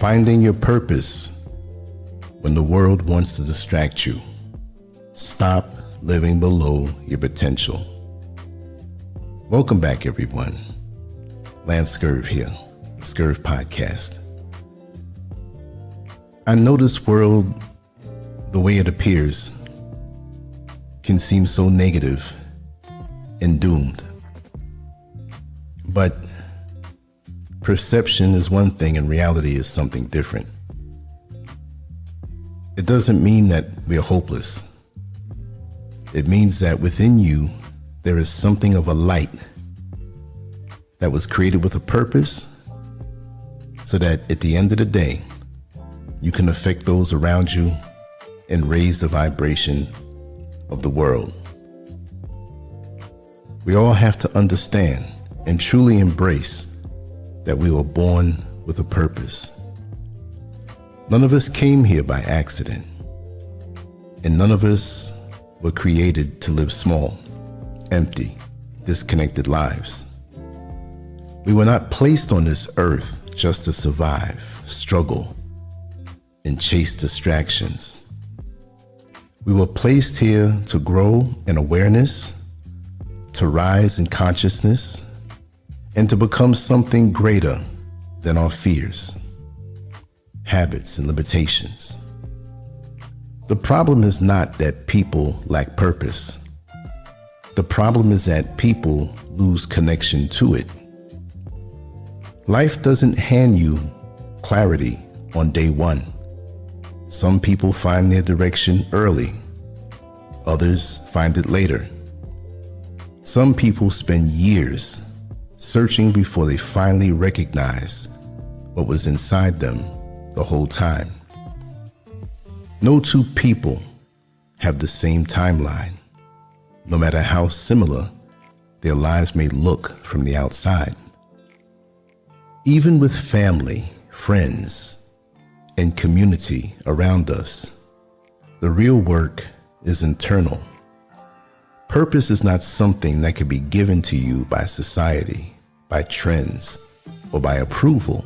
Finding your purpose when the world wants to distract you. Stop living below your potential. Welcome back, everyone. Scurv here, the Scurv Podcast. I know this world, the way it appears, can seem so negative and doomed. But perception is one thing and reality is something different. It doesn't mean that we are hopeless. It means that within you, there is something of a light that was created with a purpose so that at the end of the day, you can affect those around you and raise the vibration of the world. We all have to understand and truly embrace that we were born with a purpose. None of us came here by accident, and none of us were created to live small, empty, disconnected lives. We were not placed on this earth just to survive, struggle, and chase distractions. We were placed here to grow in awareness, to rise in consciousness, and to become something greater than our fears, habits, and limitations. The problem is not that people lack purpose. The problem is that people lose connection to it. Life doesn't hand you clarity on day one. Some people find their direction early. Others find it later. Some people spend years searching before they finally recognize what was inside them the whole time. No two people have the same timeline, no matter how similar their lives may look from the outside. Even with family, friends, and community around us, the real work is internal. Purpose is not something that can be given to you by society, by trends, or by approval.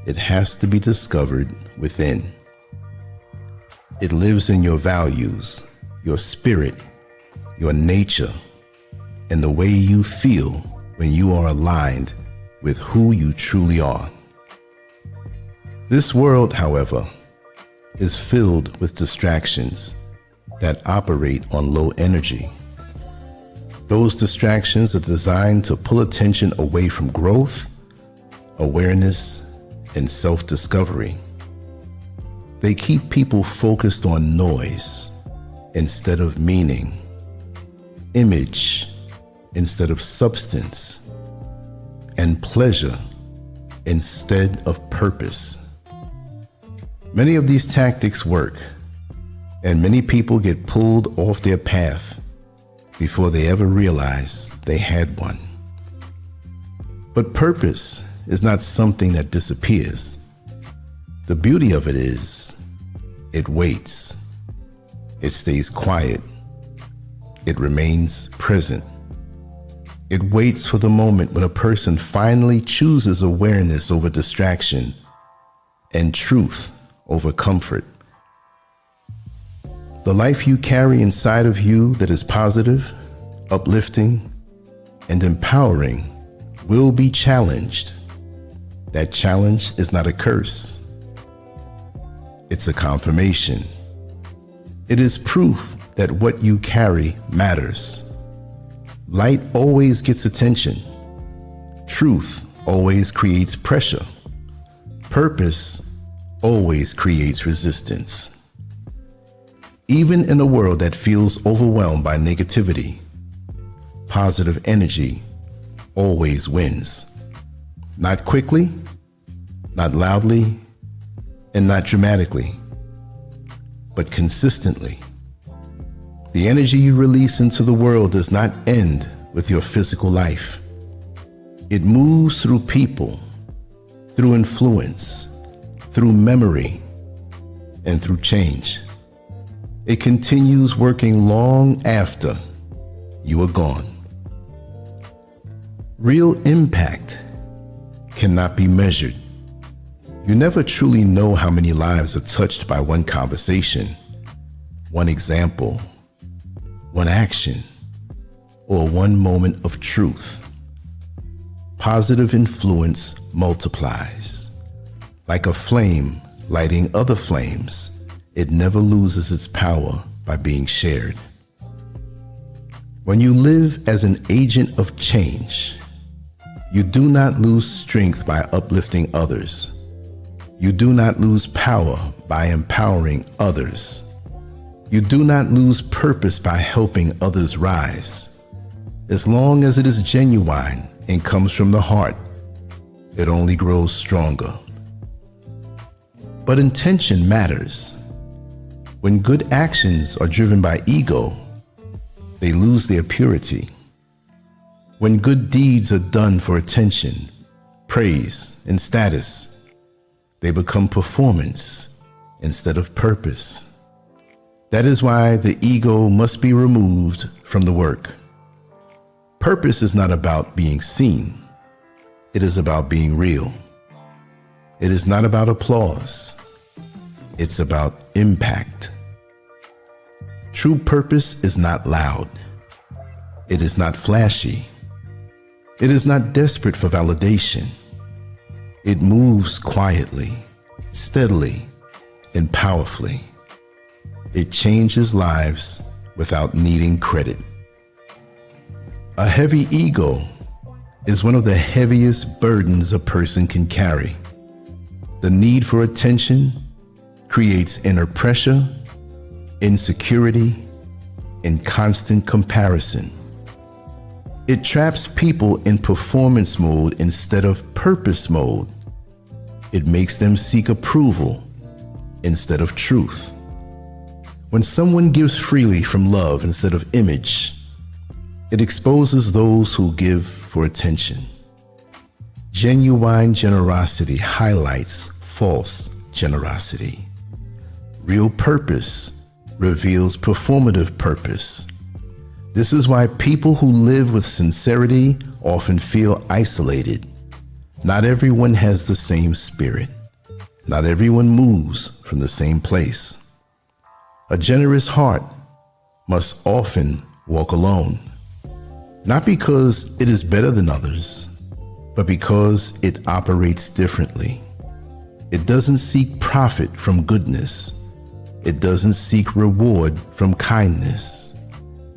It has to be discovered within. It lives in your values, your spirit, your nature, and the way you feel when you are aligned with who you truly are. This world, however, is filled with distractions that operate on low energy. Those distractions are designed to pull attention away from growth, awareness, and self-discovery. They keep people focused on noise instead of meaning, image instead of substance, and pleasure instead of purpose. Many of these tactics work, and many people get pulled off their path before they ever realize they had one. But purpose is not something that disappears. The beauty of it is, it waits. It stays quiet. It remains present. It waits for the moment when a person finally chooses awareness over distraction and truth over comfort. The life you carry inside of you that is positive, uplifting, and empowering will be challenged. That challenge is not a curse. It's a confirmation. It is proof that what you carry matters. Light always gets attention. Truth always creates pressure. Purpose always creates resistance. Even in a world that feels overwhelmed by negativity, positive energy always wins. Not quickly, not loudly, and not dramatically, but consistently. The energy you release into the world does not end with your physical life. It moves through people, through influence, through memory, and through change. It continues working long after you are gone. Real impact cannot be measured. You never truly know how many lives are touched by one conversation, one example, one action, or one moment of truth. Positive influence multiplies. Like a flame lighting other flames, it never loses its power by being shared. When you live as an agent of change, you do not lose strength by uplifting others. You do not lose power by empowering others. You do not lose purpose by helping others rise. As long as it is genuine and comes from the heart, it only grows stronger. But intention matters. When good actions are driven by ego, they lose their purity. When good deeds are done for attention, praise, and status, they become performance instead of purpose. That is why the ego must be removed from the work. Purpose is not about being seen. It is about being real. It is not about applause. It's about impact. True purpose is not loud. It is not flashy. It is not desperate for validation. It moves quietly, steadily, and powerfully. It changes lives without needing credit. A heavy ego is one of the heaviest burdens a person can carry. The need for attention creates inner pressure, insecurity, and constant comparison. It traps people in performance mode instead of purpose mode. It makes them seek approval instead of truth. When someone gives freely from love instead of image, it exposes those who give for attention. Genuine generosity highlights false generosity. Real purpose reveals performative purpose. This is why people who live with sincerity often feel isolated. Not everyone has the same spirit. Not everyone moves from the same place. A generous heart must often walk alone, not because it is better than others, but because it operates differently. It doesn't seek profit from goodness. It doesn't seek reward from kindness.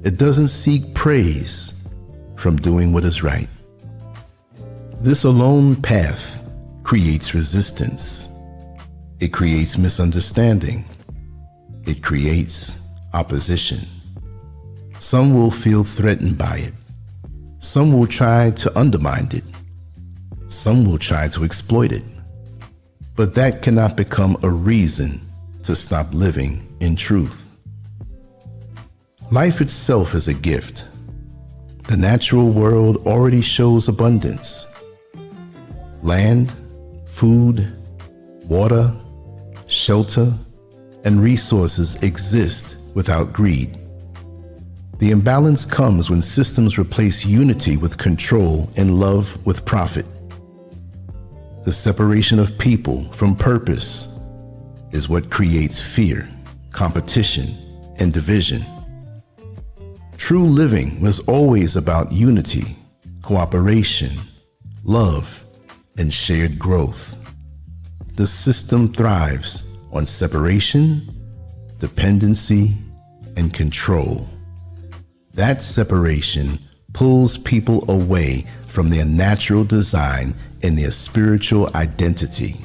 It doesn't seek praise from doing what is right. This alone path creates resistance. It creates misunderstanding. It creates opposition. Some will feel threatened by it. Some will try to undermine it. Some will try to exploit it. But that cannot become a reason to stop living in truth. Life itself is a gift. The natural world already shows abundance. Land, food, water, shelter, and resources exist without greed. The imbalance comes when systems replace unity with control and love with profit. The separation of people from purpose is what creates fear, competition, and division. True living was always about unity, cooperation, love, and shared growth. The system thrives on separation, dependency, and control. That separation pulls people away from their natural design and their spiritual identity.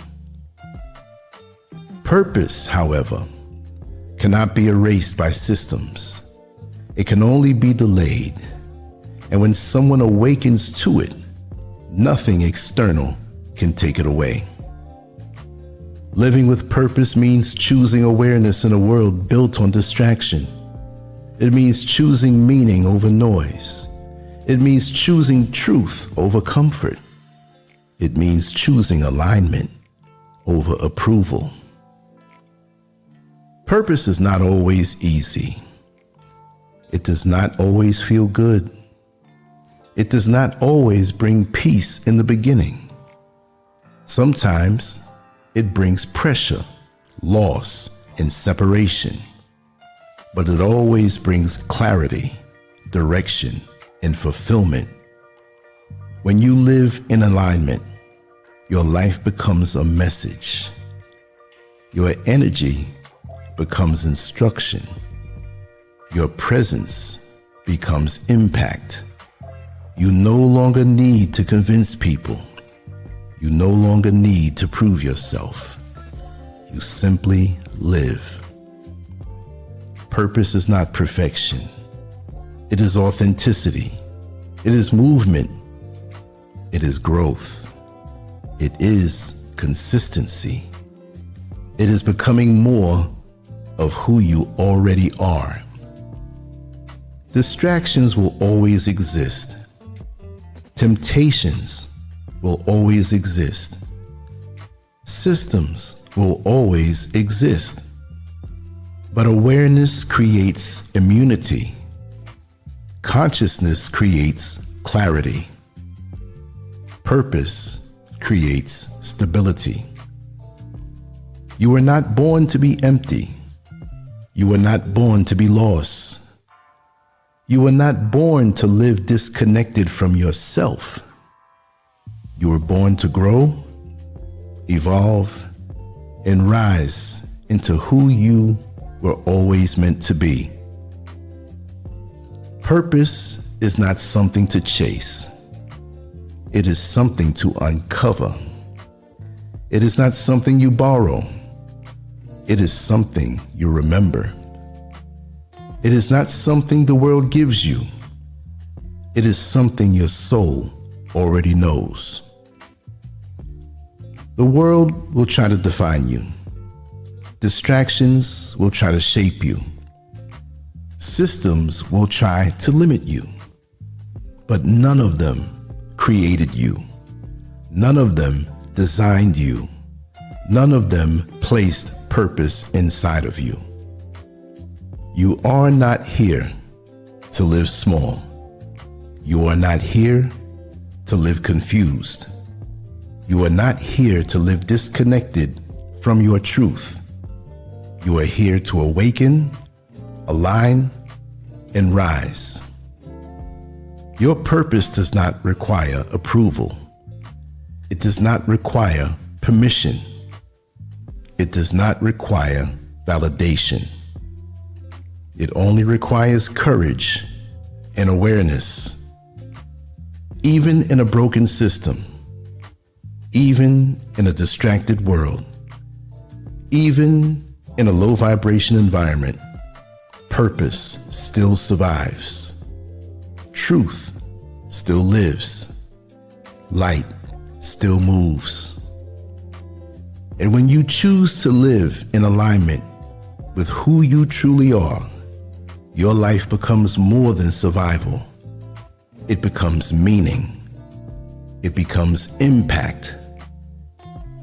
Purpose, however, cannot be erased by systems. It can only be delayed. And when someone awakens to it, nothing external can take it away. Living with purpose means choosing awareness in a world built on distraction. It means choosing meaning over noise. It means choosing truth over comfort. It means choosing alignment over approval. Purpose is not always easy. It does not always feel good. It does not always bring peace in the beginning. Sometimes It brings pressure, loss, and separation. But it always brings clarity, direction, and fulfillment. When you live in alignment, your life becomes a message. Your energy becomes instruction. Your presence becomes impact. You no longer need to convince people. You no longer need to prove yourself. You simply live. Purpose is not perfection. It is authenticity. It is movement. It is growth. It is consistency. It is becoming more of who you already are. Distractions will always exist. Temptations will always exist. Systems will always exist. But awareness creates immunity. Consciousness creates clarity. Purpose creates stability. You were not born to be empty. You were not born to be lost. You were not born to live disconnected from yourself. You were born to grow, evolve, and rise into who you were always meant to be. Purpose is not something to chase. It is something to uncover. It is not something you borrow. It is something you remember. It is not something the world gives you. It is something your soul already knows. The world will try to define you. Distractions will try to shape you. Systems will try to limit you. But none of them created you. None of them designed you. None of them placed purpose inside of you. You are not here to live small. You are not here to live confused. You are not here to live disconnected from your truth. You are here to awaken, align, and rise. Your purpose does not require approval. It does not require permission. It does not require validation. It only requires courage and awareness. Even in a broken system, even in a distracted world, even in a low vibration environment, purpose still survives. Truth still lives. Light still moves. And when you choose to live in alignment with who you truly are, your life becomes more than survival. It becomes meaning. It becomes impact.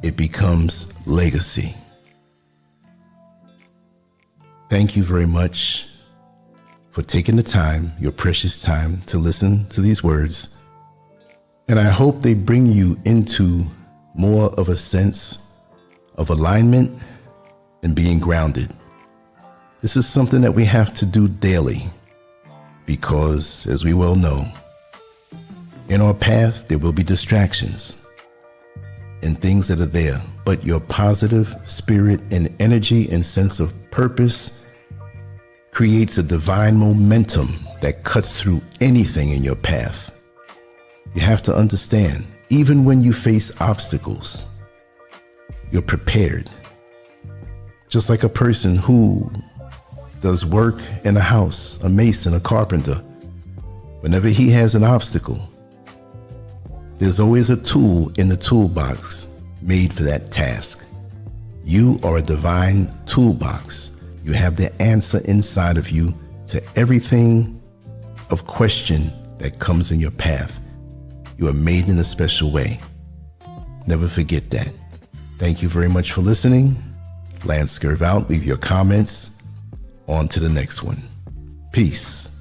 It becomes legacy. Thank you very much for taking the time, your precious time, to listen to these words. And I hope they bring you into more of a sense of alignment and being grounded. This is something that we have to do daily because, as we well know, in our path there will be distractions and things that are there, but your positive spirit and energy and sense of purpose creates a divine momentum that cuts through anything in your path. You have to understand, even when you face obstacles, you're prepared. Just like a person who does work in a house, a mason, a carpenter, whenever he has an obstacle, there's always a tool in the toolbox made for that task. You are a divine toolbox. You have the answer inside of you to everything of question that comes in your path. You are made in a special way. Never forget that. Thank you very much for listening. Lance Scurv out. Leave your comments. On to the next one. Peace.